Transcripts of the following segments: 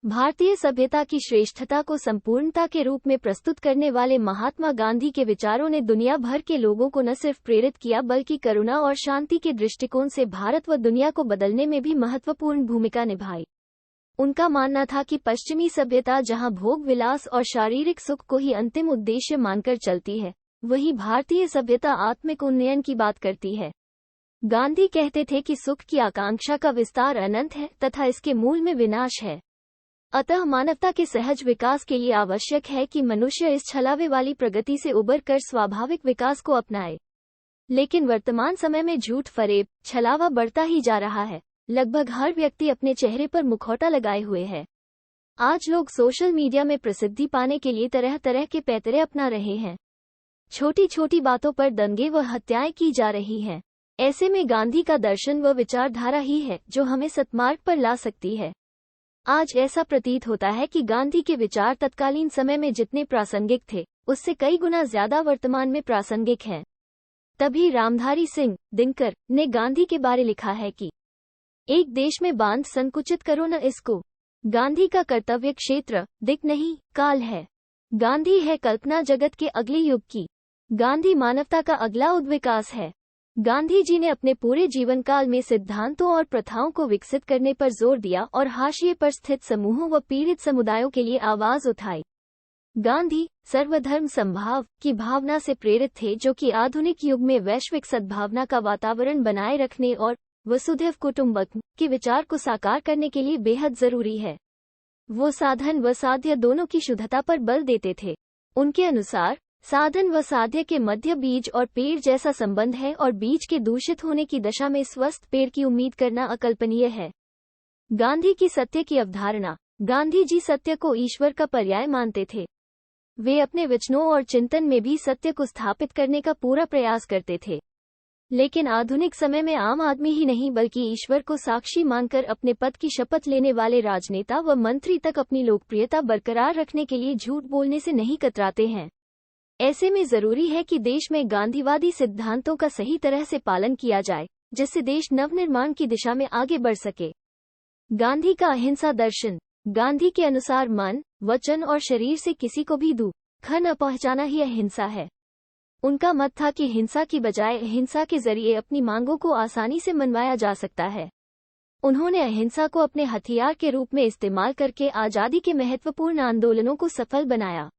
भारतीय सभ्यता की श्रेष्ठता को संपूर्णता के रूप में प्रस्तुत करने वाले महात्मा गांधी के विचारों ने दुनिया भर के लोगों को न सिर्फ प्रेरित किया बल्कि करुणा और शांति के दृष्टिकोण से भारत व दुनिया को बदलने में भी महत्वपूर्ण भूमिका निभाई। उनका मानना था कि पश्चिमी सभ्यता जहां भोग विलास और शारीरिक सुख को ही अंतिम उद्देश्य मानकर चलती है, वहीं भारतीय सभ्यता आत्मिक उन्नयन की बात करती है। गांधी कहते थे कि सुख की आकांक्षा का विस्तार अनंत है तथा इसके मूल में विनाश है। अतः मानवता के सहज विकास के लिए आवश्यक है कि मनुष्य इस छलावे वाली प्रगति से उबर कर स्वाभाविक विकास को अपनाए। लेकिन वर्तमान समय में झूठ फरेब छलावा बढ़ता ही जा रहा है। लगभग हर व्यक्ति अपने चेहरे पर मुखौटा लगाए हुए है। आज लोग सोशल मीडिया में प्रसिद्धि पाने के लिए तरह तरह के पैतरे अपना रहे हैं। छोटी छोटी बातों पर दंगे व हत्याएं की जा रही हैं। ऐसे में गांधी का दर्शन व विचारधारा ही है जो हमें सत्मार्ग पर ला सकती है। आज ऐसा प्रतीत होता है कि गांधी के विचार तत्कालीन समय में जितने प्रासंगिक थे, उससे कई गुना ज्यादा वर्तमान में प्रासंगिक हैं। तभी रामधारी सिंह दिनकर ने गांधी के बारे लिखा है कि एक देश में बांध संकुचित करो न इसको। गांधी का कर्तव्य क्षेत्र दिक नहीं काल है। गांधी है कल्पना जगत के अगले युग की। गांधी मानवता का अगला उद्विकास है। गांधी जी ने अपने पूरे जीवन काल में सिद्धांतों और प्रथाओं को विकसित करने पर जोर दिया और हाशिए पर स्थित समूहों व पीड़ित समुदायों के लिए आवाज उठाई। गांधी सर्वधर्म समभाव की भावना से प्रेरित थे, जो कि आधुनिक युग में वैश्विक सद्भावना का वातावरण बनाए रखने और वसुधैव कुटुंबकम के विचार को साकार करने के लिए बेहद जरूरी है। वो साधन व साध्य दोनों की शुद्धता पर बल देते थे। उनके अनुसार साधन व साध्य के मध्य बीज और पेड़ जैसा संबंध है और बीज के दूषित होने की दशा में स्वस्थ पेड़ की उम्मीद करना अकल्पनीय है। गांधी की सत्य की अवधारणा। गांधी जी सत्य को ईश्वर का पर्याय मानते थे। वे अपने वचनों और चिंतन में भी सत्य को स्थापित करने का पूरा प्रयास करते थे। लेकिन आधुनिक समय में आम आदमी ही नहीं बल्कि ईश्वर को साक्षी मानकर अपने पद की शपथ लेने वाले राजनेता व मंत्री तक अपनी लोकप्रियता बरकरार रखने के लिए झूठ बोलने से नहीं कतराते हैं। ऐसे में जरूरी है कि देश में गांधीवादी सिद्धांतों का सही तरह से पालन किया जाए, जिससे देश नवनिर्माण की दिशा में आगे बढ़ सके। गांधी का अहिंसा दर्शन। गांधी के अनुसार मन, वचन और शरीर से किसी को भी दुख न पहुंचाना ही अहिंसा है। उनका मत था कि हिंसा की बजाय अहिंसा के जरिए अपनी मांगों को आसानी से मनवाया जा सकता है। उन्होंने अहिंसा को अपने हथियार के रूप में इस्तेमाल करके आजादी के महत्वपूर्ण आंदोलनों को सफल बनाया।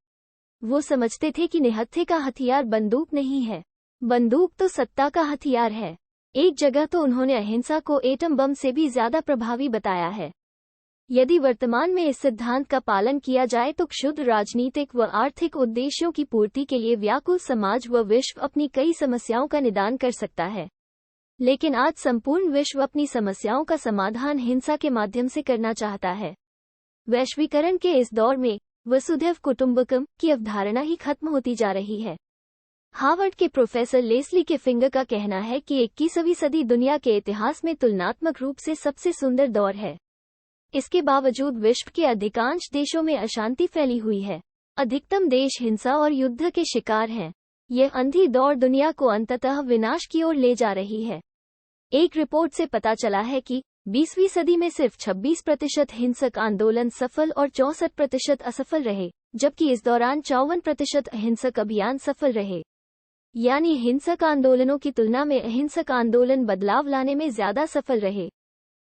वो समझते थे कि निहत्थे का हथियार बंदूक नहीं है, बंदूक तो सत्ता का हथियार है। एक जगह तो उन्होंने अहिंसा को एटम बम से भी ज्यादा प्रभावी बताया है। यदि वर्तमान में इस सिद्धांत का पालन किया जाए तो क्षुद्र राजनीतिक व आर्थिक उद्देश्यों की पूर्ति के लिए व्याकुल समाज व विश्व अपनी कई समस्याओं का निदान कर सकता है। लेकिन आज संपूर्ण विश्व अपनी समस्याओं का समाधान हिंसा के माध्यम से करना चाहता है। वैश्वीकरण के इस दौर में वसुधैव कुटुंबकम की अवधारणा ही खत्म होती जा रही है। हार्वर्ड के प्रोफेसर लेस्ली के फिंगर का कहना है कि 21वीं सदी दुनिया के इतिहास में तुलनात्मक रूप से सबसे सुंदर दौर है। इसके बावजूद विश्व के अधिकांश देशों में अशांति फैली हुई है। अधिकतम देश हिंसा और युद्ध के शिकार हैं। यह अंधी दौड़ दुनिया को अंततः विनाश की ओर ले जा रही है। एक रिपोर्ट से पता चला है कि 20वीं सदी में सिर्फ 26% हिंसक आंदोलन सफल और 64% असफल रहे, जबकि इस दौरान 54% अहिंसक अभियान सफल रहे। यानी हिंसक आंदोलनों की तुलना में अहिंसक आंदोलन बदलाव लाने में ज्यादा सफल रहे।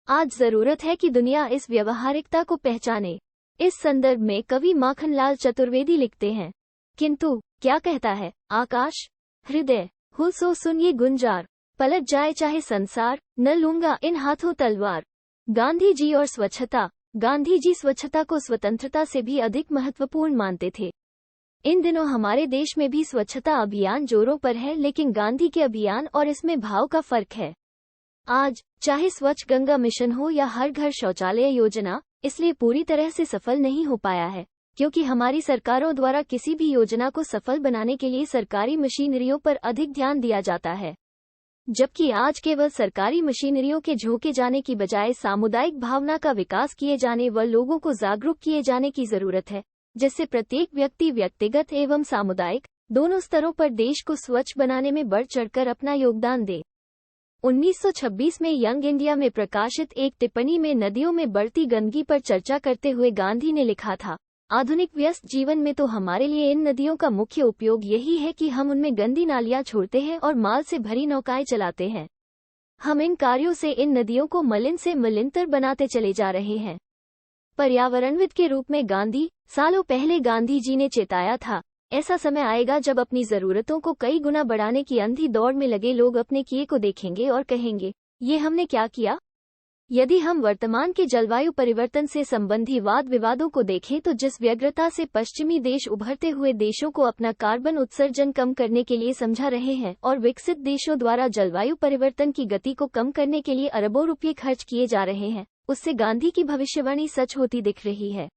आज जरूरत है कि दुनिया इस व्यवहारिकता को पहचाने। इस संदर्भ में कवि माखनलाल चतुर्वेदी लिखते हैं, किंतु क्या कहता है आकाश, हृदय हो सो सुनिए गुंजार, पलट जाए चाहे संसार, न लूंगा इन हाथों तलवार। गांधी जी और स्वच्छता। गांधी जी स्वच्छता को स्वतंत्रता से भी अधिक महत्वपूर्ण मानते थे। इन दिनों हमारे देश में भी स्वच्छता अभियान जोरों पर है, लेकिन गांधी के अभियान और इसमें भाव का फर्क है। आज चाहे स्वच्छ गंगा मिशन हो या हर घर शौचालय योजना, इसलिए पूरी तरह से सफल नहीं हो पाया है, क्योंकि हमारी सरकारों द्वारा किसी भी योजना को सफल बनाने के लिए सरकारी मशीनरियों पर अधिक ध्यान दिया जाता है। जबकि आज केवल सरकारी मशीनरियों के झोंके जाने की बजाय सामुदायिक भावना का विकास किए जाने व लोगों को जागरूक किए जाने की जरूरत है, जिससे प्रत्येक व्यक्ति व्यक्तिगत एवं सामुदायिक दोनों स्तरों पर देश को स्वच्छ बनाने में बढ़ चढ़कर अपना योगदान दे। 1926 में यंग इंडिया में प्रकाशित एक टिप्पणी में नदियों में बढ़ती गंदगी पर चर्चा करते हुए गांधी ने लिखा था, आधुनिक व्यस्त जीवन में तो हमारे लिए इन नदियों का मुख्य उपयोग यही है कि हम उनमें गंदी नालियां छोड़ते हैं और माल से भरी नौकाएं चलाते हैं। हम इन कार्यों से इन नदियों को मलिन से मलिनतर बनाते चले जा रहे हैं। पर्यावरणविद के रूप में गांधी, सालों पहले गांधी जी ने चेताया था, ऐसा समय आएगा जब अपनी जरूरतों को कई गुना बढ़ाने की अंधी दौड़ में लगे लोग अपने किए को देखेंगे और कहेंगे, ये हमने क्या किया। यदि हम वर्तमान के जलवायु परिवर्तन से संबंधी वाद विवादों को देखें तो जिस व्यग्रता से पश्चिमी देश उभरते हुए देशों को अपना कार्बन उत्सर्जन कम करने के लिए समझा रहे हैं और विकसित देशों द्वारा जलवायु परिवर्तन की गति को कम करने के लिए अरबों रुपये खर्च किए जा रहे हैं, उससे गांधी की भविष्यवाणी सच होती दिख रही है।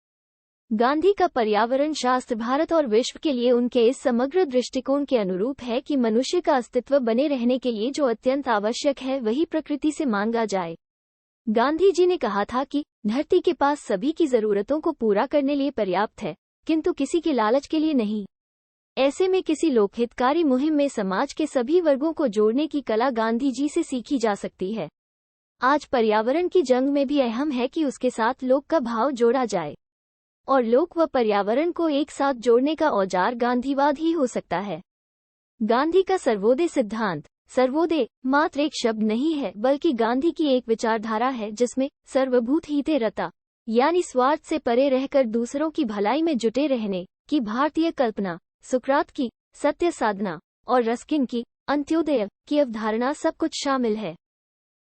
गांधी का पर्यावरण शास्त्र भारत और विश्व के लिए उनके इस समग्र दृष्टिकोण के अनुरूप है कि मनुष्य का अस्तित्व बने रहने के लिए जो अत्यंत आवश्यक है वही प्रकृति से मांगा जाए। गांधी जी ने कहा था कि धरती के पास सभी की जरूरतों को पूरा करने लिए पर्याप्त है, किंतु किसी के लालच के लिए नहीं। ऐसे में किसी लोकहितकारी मुहिम में समाज के सभी वर्गों को जोड़ने की कला गांधी जी से सीखी जा सकती है। आज पर्यावरण की जंग में भी अहम है कि उसके साथ लोक का भाव जोड़ा जाए, और लोक व पर्यावरण को एक साथ जोड़ने का औजार गांधीवाद ही हो सकता है। गांधी का सर्वोदय सिद्धांत, सर्वोदय मात्र एक शब्द नहीं है बल्कि गांधी की एक विचारधारा है जिसमें सर्वभूत हिते रता यानी स्वार्थ से परे रहकर दूसरों की भलाई में जुटे रहने की भारतीय कल्पना, सुकरात की सत्य साधना और रस्किन की अंत्योदय की अवधारणा सब कुछ शामिल है।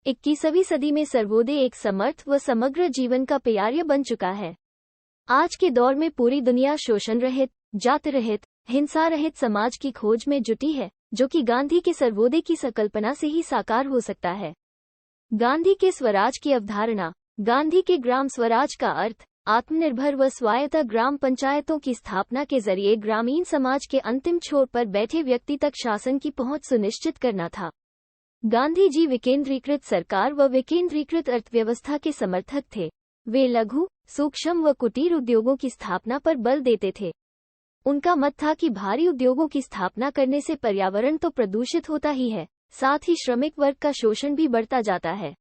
21वीं सदी में सर्वोदय एक समर्थ व समग्र जीवन का पेयार्य बन चुका है। आज के दौर में पूरी दुनिया शोषण रहित, जाति रहित, हिंसा रहित समाज की खोज में जुटी है, जो कि गांधी के सर्वोदय की संकल्पना से ही साकार हो सकता है। गांधी के स्वराज की अवधारणा, गांधी के ग्राम स्वराज का अर्थ आत्मनिर्भर व स्वायत्त ग्राम पंचायतों की स्थापना के जरिए ग्रामीण समाज के अंतिम छोर पर बैठे व्यक्ति तक शासन की पहुंच सुनिश्चित करना था। गांधी जी विकेंद्रीकृत सरकार व विकेंद्रीकृत अर्थव्यवस्था के समर्थक थे। वे लघु, सूक्ष्म व कुटीर उद्योगों की स्थापना पर बल देते थे। उनका मत था कि भारी उद्योगों की स्थापना करने से पर्यावरण तो प्रदूषित होता ही है, साथ ही श्रमिक वर्ग का शोषण भी बढ़ता जाता है।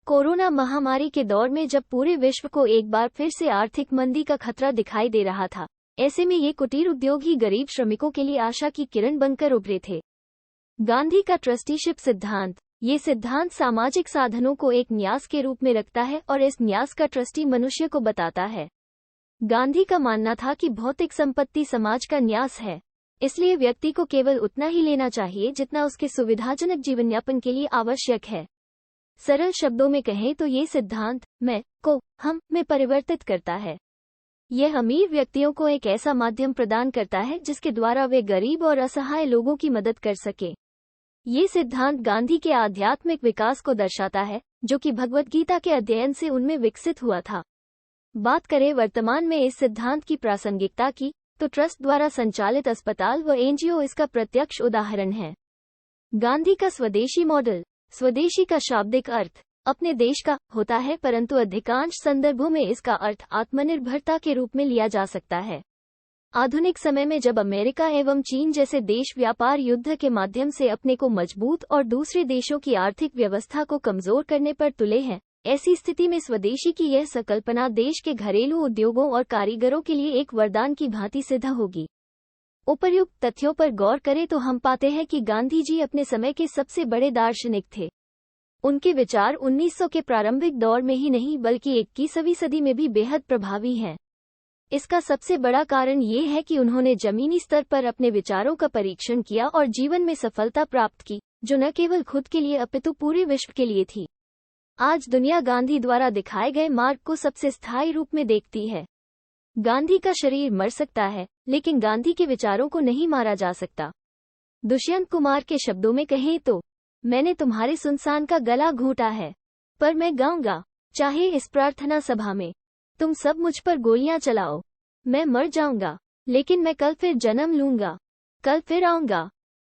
कोरोना महामारी के दौर में जब पूरे विश्व को एक बार फिर से आर्थिक मंदी का खतरा दिखाई दे रहा था, ऐसे में ये कुटीर उद्योग ही गरीब श्रमिकों के लिए आशा की किरण बनकर उभरे थे। गांधी का ट्रस्टीशिप सिद्धांत, ये सिद्धांत सामाजिक साधनों को एक न्यास के रूप में रखता है और इस न्यास का ट्रस्टी मनुष्य को बताता है। गांधी का मानना था कि भौतिक संपत्ति समाज का न्यास है, इसलिए व्यक्ति को केवल उतना ही लेना चाहिए जितना उसके सुविधाजनक जीवन यापन के लिए आवश्यक है। सरल शब्दों में कहें तो ये सिद्धांत मैं को हम में परिवर्तित करता है। यह अमीर व्यक्तियों को एक ऐसा माध्यम प्रदान करता है जिसके द्वारा वे गरीब और असहाय लोगों की मदद कर सके। ये सिद्धांत गांधी के आध्यात्मिक विकास को दर्शाता है, जो कि भगवद गीता के अध्ययन से उनमें विकसित हुआ था। बात करें वर्तमान में इस सिद्धांत की प्रासंगिकता की, तो ट्रस्ट द्वारा संचालित अस्पताल व एनजीओ इसका प्रत्यक्ष उदाहरण है। गांधी का स्वदेशी मॉडल, स्वदेशी का शाब्दिक अर्थ अपने देश का होता है, परंतु अधिकांश संदर्भों में इसका अर्थ आत्मनिर्भरता के रूप में लिया जा सकता है। आधुनिक समय में जब अमेरिका एवं चीन जैसे देश व्यापार युद्ध के माध्यम से अपने को मजबूत और दूसरे देशों की आर्थिक व्यवस्था को कमजोर करने पर तुले हैं, ऐसी स्थिति में स्वदेशी की यह संकल्पना देश के घरेलू उद्योगों और कारीगरों के लिए एक वरदान की भांति सिद्ध होगी। उपर्युक्त तथ्यों पर गौर करें तो हम पाते हैं कि गांधी जी अपने समय के सबसे बड़े दार्शनिक थे। उनके विचार 1900 के प्रारंभिक दौर में ही नहीं बल्कि 21वीं सदी में भी बेहद प्रभावी हैं। इसका सबसे बड़ा कारण ये है कि उन्होंने जमीनी स्तर पर अपने विचारों का परीक्षण किया और जीवन में सफलता प्राप्त की, जो न केवल खुद के लिए अपितु पूरे विश्व के लिए थी। आज दुनिया गांधी द्वारा दिखाए गए मार्ग को सबसे स्थायी रूप में देखती है। गांधी का शरीर मर सकता है, लेकिन गांधी के विचारों को नहीं मारा जा सकता। दुष्यंत कुमार के शब्दों में कहें तो, मैंने तुम्हारे सुनसान का गला घोंटा है, पर मैं गाऊंगा, चाहे इस प्रार्थना सभा में तुम सब मुझ पर गोलियां चलाओ। मैं मर जाऊंगा, लेकिन मैं कल फिर जन्म लूंगा, कल फिर आऊंगा।